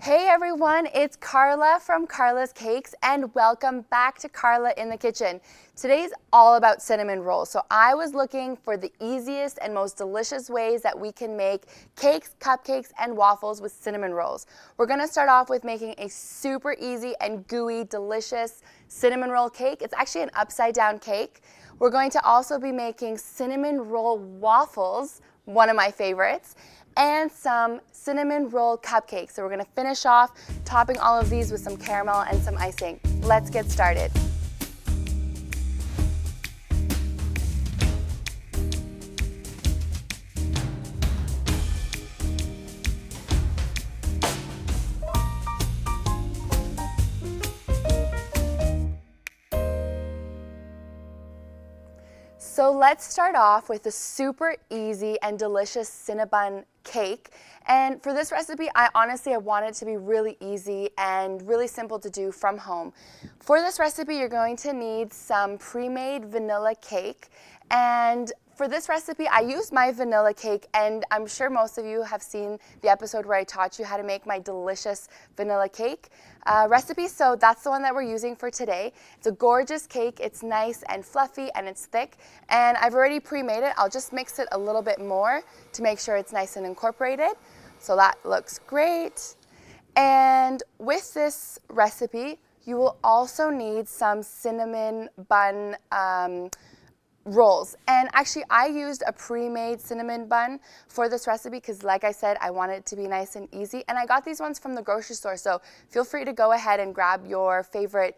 Hey everyone, it's Carla from Carla's Cakes and welcome back to Carla in the Kitchen. Today's all about cinnamon rolls. So I was looking for the easiest and most delicious ways that we can make cakes, cupcakes, and waffles with cinnamon rolls. We're gonna start off with making a super easy and gooey, delicious cinnamon roll cake. It's actually an upside down cake. We're going to also be making cinnamon roll waffles, one of my favorites, and some cinnamon roll cupcakes. So we're gonna finish off topping all of these with some caramel and some icing. Let's get started. So let's start off with a super easy and delicious Cinnabon cake. And for this recipe, I want it to be really easy and really simple to do from home. For this recipe, you're going to need some pre-made vanilla cake. And for this recipe, I used my vanilla cake, and I'm sure most of you have seen the episode where I taught you how to make my delicious vanilla cake recipe, so that's the one that we're using for today. It's a gorgeous cake. It's nice and fluffy and it's thick, and I've already pre-made it. I'll just mix it a little bit more to make sure it's nice and incorporated. So that looks great. And with this recipe, you will also need some cinnamon bun rolls. And actually, I used a pre-made cinnamon bun for this recipe because, like I said, I want it to be nice and easy. And I got these ones from the grocery store, so feel free to go ahead and grab your favorite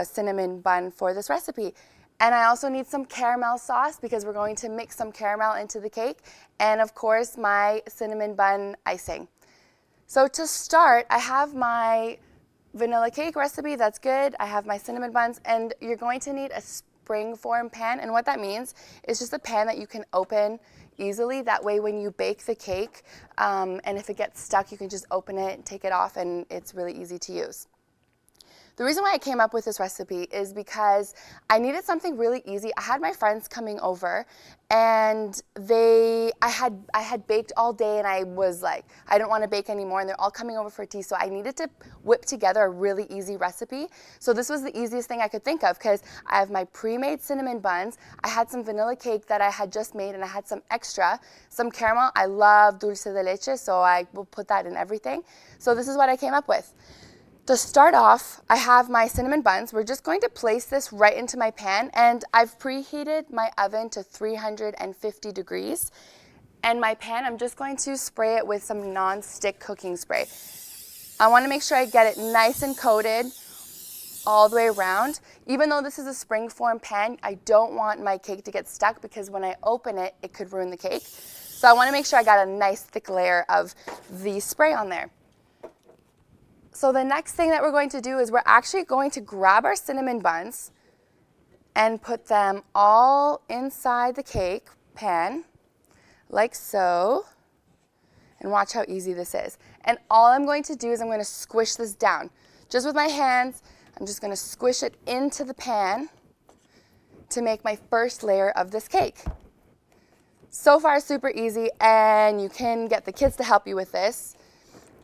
cinnamon bun for this recipe. And I also need some caramel sauce because we're going to mix some caramel into the cake. And of course, my cinnamon bun icing. So to start, I have my vanilla cake recipe. That's good. I have my cinnamon buns, and you're going to need a springform pan, and what that means is just a pan that you can open easily. That way when you bake the cake, and if it gets stuck, you can just open it and take it off, and it's really easy to use. The reason why I came up with this recipe is because I needed something really easy. I had my friends coming over, and I had baked all day, and I was like, I don't want to bake anymore, and they're all coming over for tea, so I needed to whip together a really easy recipe. So this was the easiest thing I could think of because I have my pre-made cinnamon buns, I had some vanilla cake that I had just made, and I had some extra, some caramel. I love dulce de leche, so I will put that in everything. So this is what I came up with. To start off, I have my cinnamon buns. We're just going to place this right into my pan, and I've preheated my oven to 350 degrees. And my pan, I'm just going to spray it with some non-stick cooking spray. I want to make sure I get it nice and coated all the way around. Even though this is a springform pan, I don't want my cake to get stuck because when I open it, it could ruin the cake. So I want to make sure I got a nice thick layer of the spray on there. So the next thing that we're going to do is we're actually going to grab our cinnamon buns and put them all inside the cake pan, like so. And watch how easy this is. And all I'm going to do is I'm going to squish this down. Just with my hands, I'm just going to squish it into the pan to make my first layer of this cake. So far, super easy, and you can get the kids to help you with this.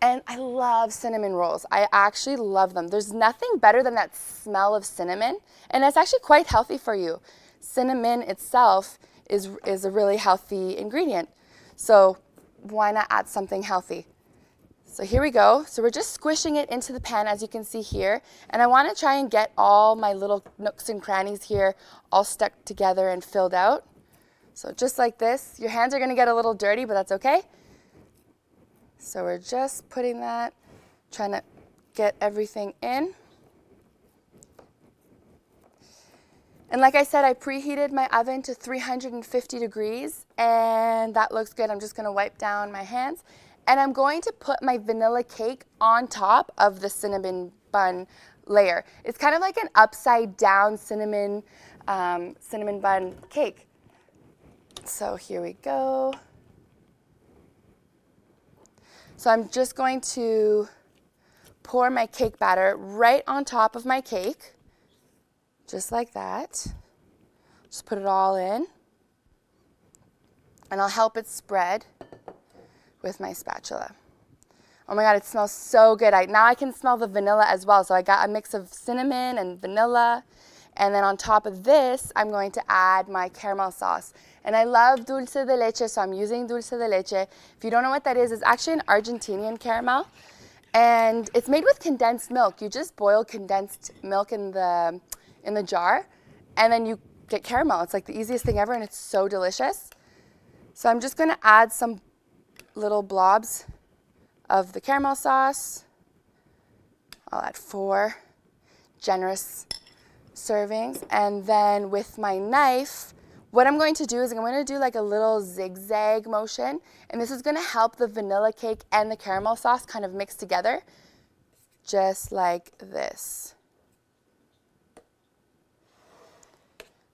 And I love cinnamon rolls. I actually love them. There's nothing better than that smell of cinnamon, and it's actually quite healthy for you. Cinnamon itself is a really healthy ingredient. So why not add something healthy? So here we go. So we're just squishing it into the pan, as you can see here. And I want to try and get all my little nooks and crannies here all stuck together and filled out. So just like this. Your hands are going to get a little dirty, but that's okay. So we're just putting that, trying to get everything in. And like I said, I preheated my oven to 350 degrees, and that looks good. I'm just going to wipe down my hands. And I'm going to put my vanilla cake on top of the cinnamon bun layer. It's kind of like an upside down cinnamon bun cake. So here we go. So I'm just going to pour my cake batter right on top of my cake, just like that. Just put it all in. And I'll help it spread with my spatula. Oh my God, it smells so good. Now I can smell the vanilla as well. So I got a mix of cinnamon and vanilla. And then on top of this, I'm going to add my caramel sauce. And I love dulce de leche, so I'm using dulce de leche. If you don't know what that is, it's actually an Argentinian caramel. And it's made with condensed milk. You just boil condensed milk in the jar, and then you get caramel. It's like the easiest thing ever, and it's so delicious. So I'm just gonna add some little blobs of the caramel sauce. I'll add 4 generous servings. And then with my knife, what I'm going to do is I'm going to do like a little zigzag motion, and this is going to help the vanilla cake and the caramel sauce kind of mix together, just like this.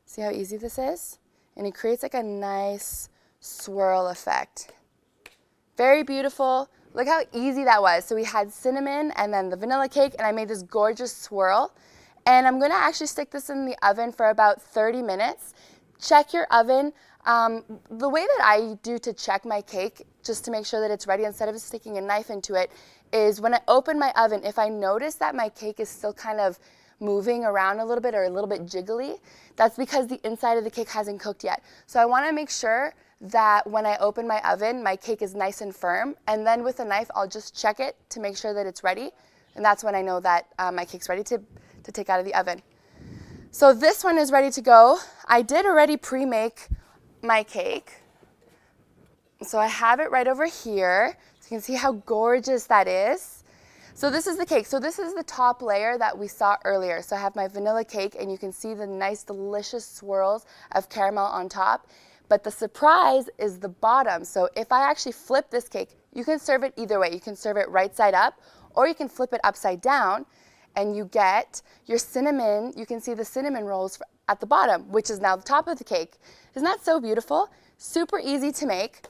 See how easy this is? And it creates like a nice swirl effect. Very beautiful. Look how easy that was. So we had cinnamon and then the vanilla cake, and I made this gorgeous swirl. And I'm going to actually stick this in the oven for about 30 minutes. Check your oven. The way that I do to check my cake, just to make sure that it's ready instead of sticking a knife into it, is when I open my oven, if I notice that my cake is still kind of moving around a little bit or a little bit jiggly, that's because the inside of the cake hasn't cooked yet. So I want to make sure that when I open my oven, my cake is nice and firm. And then with a knife, I'll just check it to make sure that it's ready. And that's when I know that my cake's ready to take out of the oven. So this one is ready to go. I did already pre-make my cake. So I have it right over here. So you can see how gorgeous that is. So this is the cake. So this is the top layer that we saw earlier. So I have my vanilla cake, and you can see the nice, delicious swirls of caramel on top. But the surprise is the bottom. So if I actually flip this cake, you can serve it either way. You can serve it right side up, or you can flip it upside down, and you get your cinnamon. You can see the cinnamon rolls at the bottom, which is now the top of the cake. Isn't that so beautiful? Super easy to make.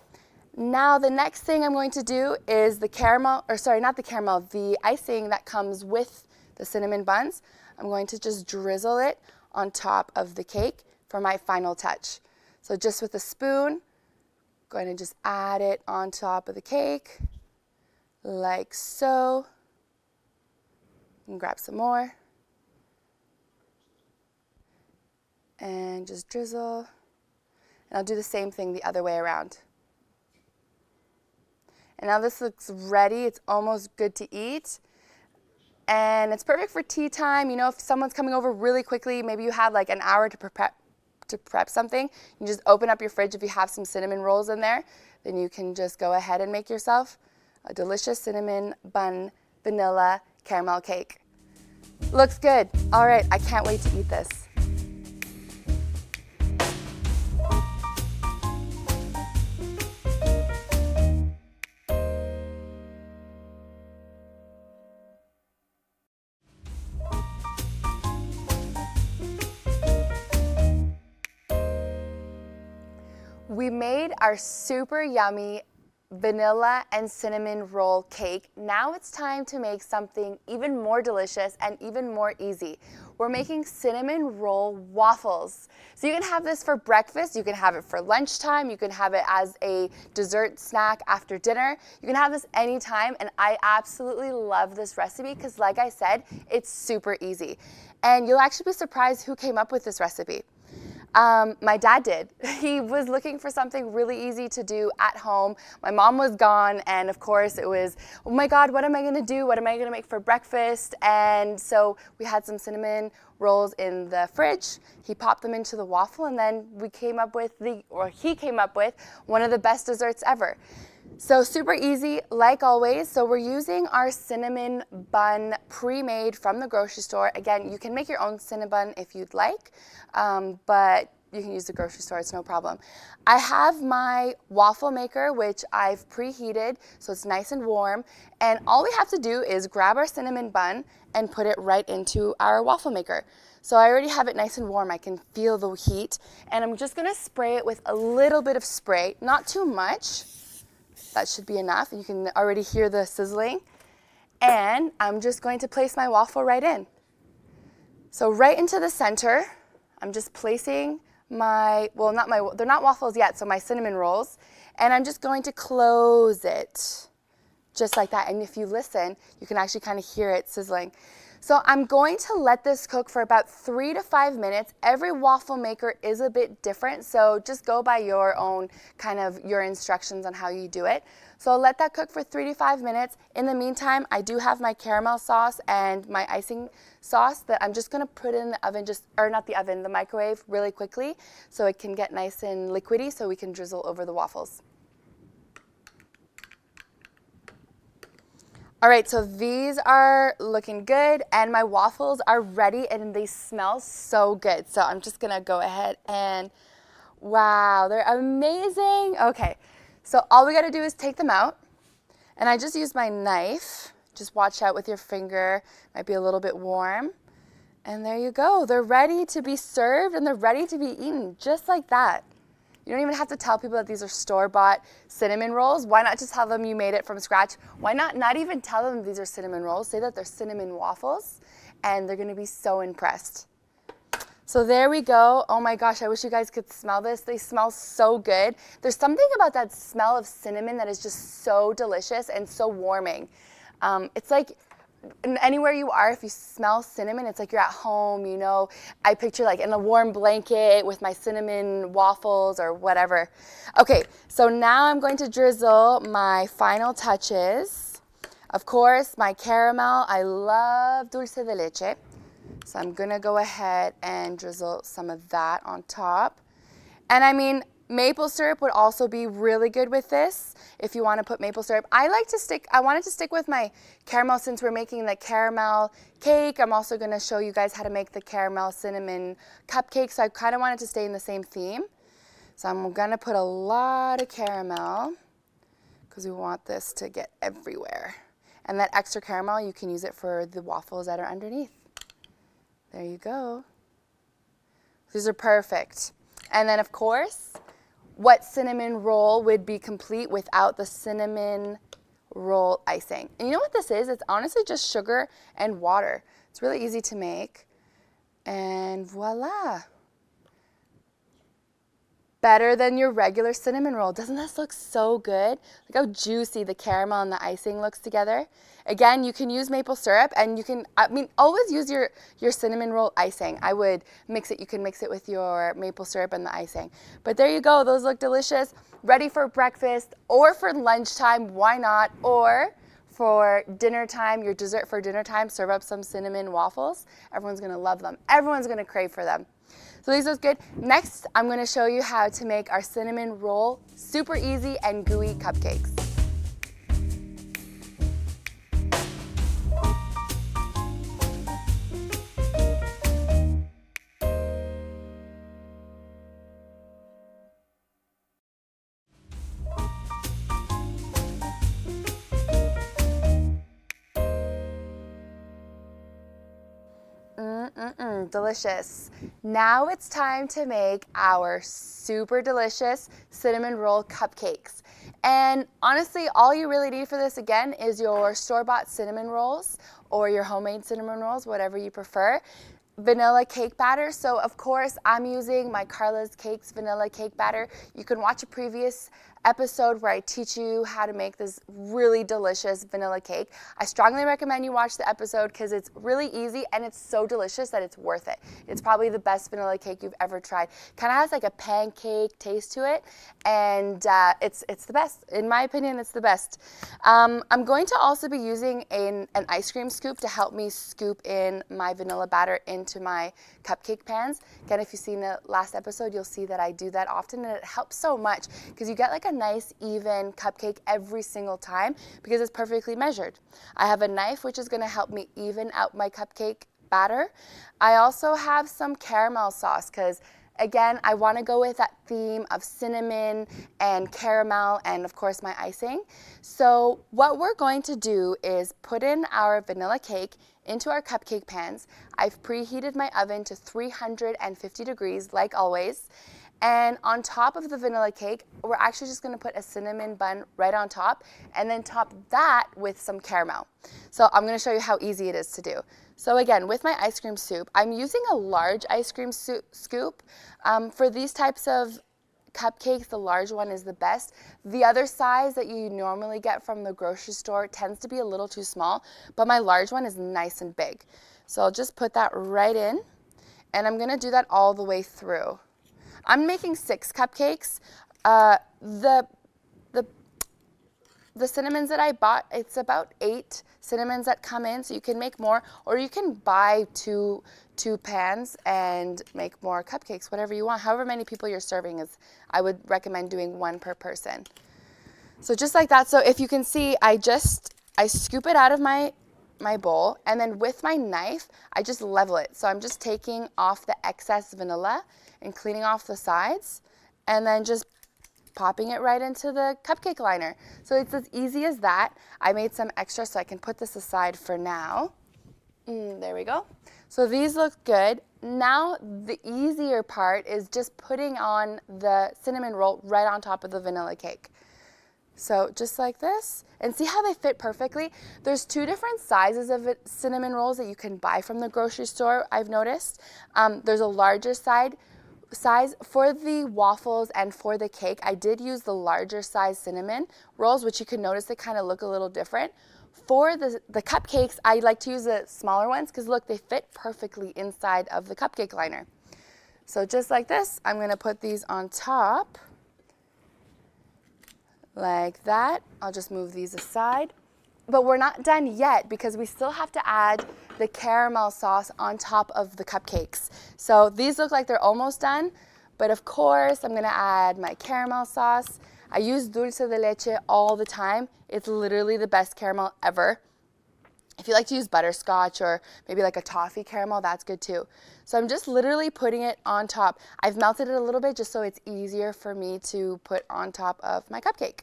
Now the next thing I'm going to do is the caramel, or sorry, not the caramel, the icing that comes with the cinnamon buns. I'm going to just drizzle it on top of the cake for my final touch. So just with a spoon, going to just add it on top of the cake, like so. And grab some more. And just drizzle. And I'll do the same thing the other way around. And now this looks ready. It's almost good to eat. And it's perfect for tea time. You know, if someone's coming over really quickly, maybe you have like an hour to prep something, you just open up your fridge. If you have some cinnamon rolls in there, then you can just go ahead and make yourself a delicious cinnamon bun vanilla caramel cake. Looks good. All right, I can't wait to eat this. We made our super yummy vanilla and cinnamon roll cake. Now it's time to make something even more delicious and even more easy. We're making cinnamon roll waffles. So you can have this for breakfast, you can have it for lunchtime, you can have it as a dessert snack after dinner. You can have this anytime, and I absolutely love this recipe because, like I said, it's super easy. And you'll actually be surprised who came up with this recipe. My dad did. He was looking for something really easy to do at home. My mom was gone, and of course it was, oh my God, what am I gonna do? What am I gonna make for breakfast? And so we had some cinnamon rolls in the fridge. He popped them into the waffle, and then he came up with one of the best desserts ever. So super easy, like always. So we're using our cinnamon bun pre-made from the grocery store. Again, you can make your own Cinnabon if you'd like, but you can use the grocery store, it's no problem. I have my waffle maker, which I've preheated, so it's nice and warm. And all we have to do is grab our cinnamon bun and put it right into our waffle maker. So I already have it nice and warm. I can feel the heat. And I'm just gonna spray it with a little bit of spray, not too much. That should be enough. You can already hear the sizzling. And I'm just going to place my waffle right in. So right into the center, I'm just placing they're not waffles yet, so my cinnamon rolls. And I'm just going to close it just like that. And if you listen, you can actually kind of hear it sizzling. So I'm going to let this cook for about 3 to 5 minutes. Every waffle maker is a bit different, so just go by your own your instructions on how you do it. So I'll let that cook for 3 to 5 minutes. In the meantime, I do have my caramel sauce and my icing sauce that I'm just gonna put in the oven, the microwave really quickly so it can get nice and liquidy so we can drizzle over the waffles. All right, so these are looking good and my waffles are ready and they smell so good. So I'm just gonna go ahead and, wow, they're amazing. Okay, so all we gotta do is take them out, and I just use my knife. Just watch out with your finger, might be a little bit warm. And there you go, they're ready to be served and they're ready to be eaten, just like that. You don't even have to tell people that these are store-bought cinnamon rolls. Why not just tell them you made it from scratch? Why not even tell them these are cinnamon rolls? Say that they're cinnamon waffles, and they're gonna be so impressed. So there we go. Oh my gosh, I wish you guys could smell this. They smell so good. There's something about that smell of cinnamon that is just so delicious and so warming. It's like anywhere you are, if you smell cinnamon, it's like you're at home, you know. I picture like in a warm blanket with my cinnamon waffles or whatever. Okay, so now I'm going to drizzle my final touches. Of course, my caramel. I love dulce de leche. So I'm gonna go ahead and drizzle some of that on top. And I mean, maple syrup would also be really good with this if you want to put maple syrup. I wanted to stick with my caramel since we're making the caramel cake. I'm also going to show you guys how to make the caramel cinnamon cupcake. So I kind of wanted to stay in the same theme. So I'm going to put a lot of caramel because we want this to get everywhere. And that extra caramel, you can use it for the waffles that are underneath. There you go. These are perfect. And then of course, what cinnamon roll would be complete without the cinnamon roll icing? And you know what this is? It's honestly just sugar and water. It's really easy to make. And voila. Better than your regular cinnamon roll. Doesn't this look so good? Look how juicy the caramel and the icing looks together. Again, you can use maple syrup, and you can, always use your cinnamon roll icing. I would mix it, you can mix it with your maple syrup and the icing. But there you go, those look delicious. Ready for breakfast or for lunchtime, why not? Or for dinner time, your dessert for dinner time, serve up some cinnamon waffles. Everyone's gonna love them. Everyone's gonna crave for them. So these look good. Next, I'm going to show you how to make our cinnamon roll super easy and gooey cupcakes. Delicious. Now it's time to make our super delicious cinnamon roll cupcakes. And honestly, all you really need for this, again, is your store-bought cinnamon rolls or your homemade cinnamon rolls, whatever you prefer. Vanilla cake batter. So of course, I'm using my Carla's Cakes vanilla cake batter. You can watch a previous episode where I teach you how to make this really delicious vanilla cake. I strongly recommend you watch the episode because it's really easy and it's so delicious that it's worth it. It's probably the best vanilla cake you've ever tried. Kind of has like a pancake taste to it, and it's the best. In my opinion, it's the best. I'm going to also be using an ice cream scoop to help me scoop in my vanilla batter into my cupcake pans. Again, if you've seen the last episode, you'll see that I do that often, and it helps so much because you get like a nice even cupcake every single time because it's perfectly measured. I have a knife which is going to help me even out my cupcake batter. I also have some caramel sauce because again, I want to go with that theme of cinnamon and caramel and of course my icing. So what we're going to do is put in our vanilla cake into our cupcake pans. I've preheated my oven to 350 degrees like always. And on top of the vanilla cake, we're actually just going to put a cinnamon bun right on top and then top that with some caramel. So I'm going to show you how easy it is to do. So again, with my ice cream soup, I'm using a large ice cream scoop. For these types of cupcakes, the large one is the best. The other size that you normally get from the grocery store tends to be a little too small, but my large one is nice and big. So I'll just put that right in, and I'm gonna do that all the way through. I'm making 6 cupcakes. The cinnamons that I bought, it's about 8 cinnamons that come in, so you can make more, or you can buy two pans and make more cupcakes, whatever you want. However many people you're serving is, I would recommend doing 1 per person. So just like that. So if you can see, I scoop it out of my bowl, and then with my knife, I just level it. So I'm just taking off the excess vanilla and cleaning off the sides, and then just popping it right into the cupcake liner. So it's as easy as that. I made some extra, so I can put this aside for now. There we go. So these look good. Now the easier part is just putting on the cinnamon roll right on top of the vanilla cake. So just like this, and see how they fit perfectly? There's 2 different sizes of cinnamon rolls that you can buy from the grocery store, I've noticed. There's a larger size. For the waffles and for the cake, I did use the larger size cinnamon rolls, which you can notice they kind of look a little different. For the cupcakes, I like to use the smaller ones because look, they fit perfectly inside of the cupcake liner. So just like this, I'm gonna put these on top, like that. I'll just move these aside. But we're not done yet because we still have to add the caramel sauce on top of the cupcakes. So these look like they're almost done, but of course I'm gonna add my caramel sauce. I use dulce de leche all the time. It's literally the best caramel ever. If you like to use butterscotch or maybe like a toffee caramel, that's good too. So I'm just literally putting it on top. I've melted it a little bit just so it's easier for me to put on top of my cupcake.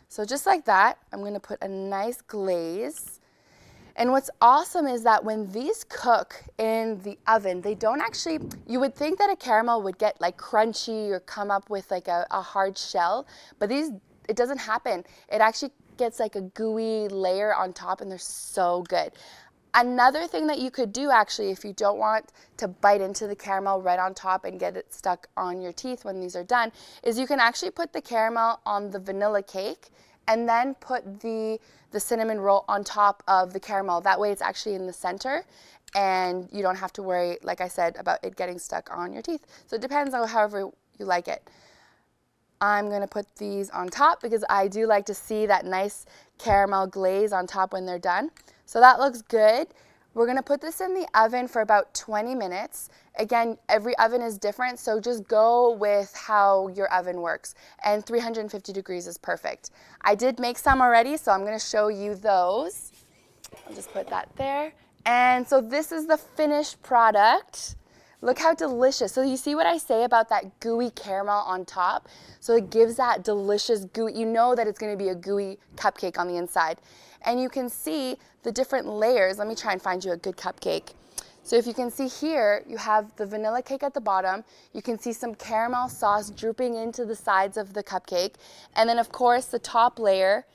So just like that, I'm going to put a nice glaze. And what's awesome is that when these cook in the oven, they don't actually, you would think that a caramel would get like crunchy or come up with like a hard shell, but these, it doesn't happen. It actually gets like a gooey layer on top, and they're so good. Another thing that you could do actually, if you don't want to bite into the caramel right on top and get it stuck on your teeth when these are done, is you can actually put the caramel on the vanilla cake and then put the cinnamon roll on top of the caramel. That way it's actually in the center and you don't have to worry, like I said, about it getting stuck on your teeth. So it depends on however you like it. I'm gonna put these on top because I do like to see that nice caramel glaze on top when they're done. So that looks good. We're gonna put this in the oven for about 20 minutes. Again, every oven is different, so just go with how your oven works. And 350 degrees is perfect. I did make some already, so I'm gonna show you those. I'll just put that there. And so this is the finished product. Look how delicious. So you see what I say about that gooey caramel on top? So it gives that delicious gooey, you know that it's gonna be a gooey cupcake on the inside. And you can see the different layers. Let me try and find you a good cupcake. So if you can see here, you have the vanilla cake at the bottom. You can see some caramel sauce drooping into the sides of the cupcake. And then of course the top layer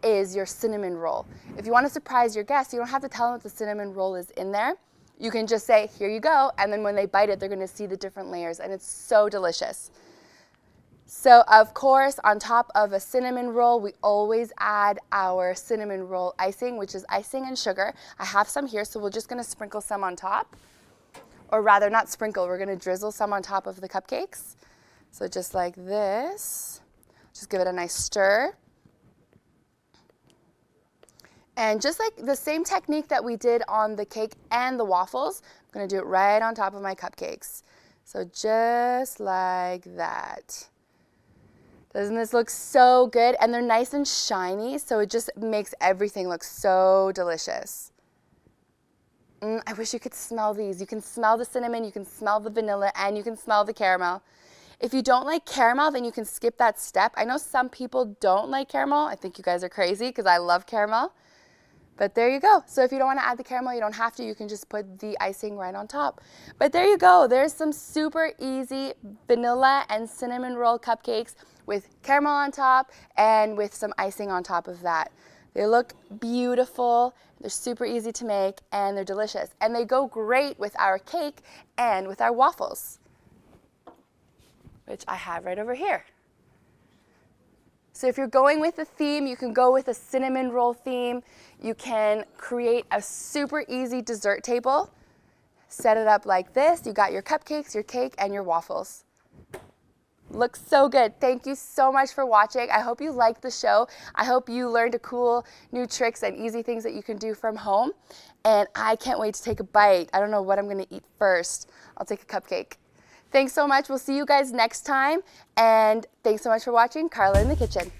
is your cinnamon roll. If you want to surprise your guests, you don't have to tell them that the cinnamon roll is in there. You can just say, here you go, and then when they bite it, they're gonna see the different layers, and it's so delicious. So of course, on top of a cinnamon roll, we always add our cinnamon roll icing, which is icing and sugar. I have some here, so we're just gonna sprinkle some on top. Or rather, not sprinkle, we're gonna drizzle some on top of the cupcakes. So just like this, just give it a nice stir. And just like the same technique that we did on the cake and the waffles, I'm gonna do it right on top of my cupcakes. So just like that. Doesn't this look so good? And they're nice and shiny, so it just makes everything look so delicious. I wish you could smell these. You can smell the cinnamon, you can smell the vanilla, and you can smell the caramel. If you don't like caramel, then you can skip that step. I know some people don't like caramel. I think you guys are crazy because I love caramel. But there you go. So if you don't want to add the caramel, you don't have to. You can just put the icing right on top. But there you go. There's some super easy vanilla and cinnamon roll cupcakes with caramel on top and with some icing on top of that. They look beautiful. They're super easy to make, and they're delicious. And they go great with our cake and with our waffles. which I have right over here. So if you're going with a theme, you can go with a cinnamon roll theme. You can create a super easy dessert table. Set it up like this. You got your cupcakes, your cake, and your waffles. Looks so good. Thank you so much for watching. I hope you liked the show. I hope you learned a cool new tricks and easy things that you can do from home. And I can't wait to take a bite. I don't know what I'm going to eat first. I'll take a cupcake. Thanks so much. We'll see you guys next time. And thanks so much for watching Carla in the Kitchen.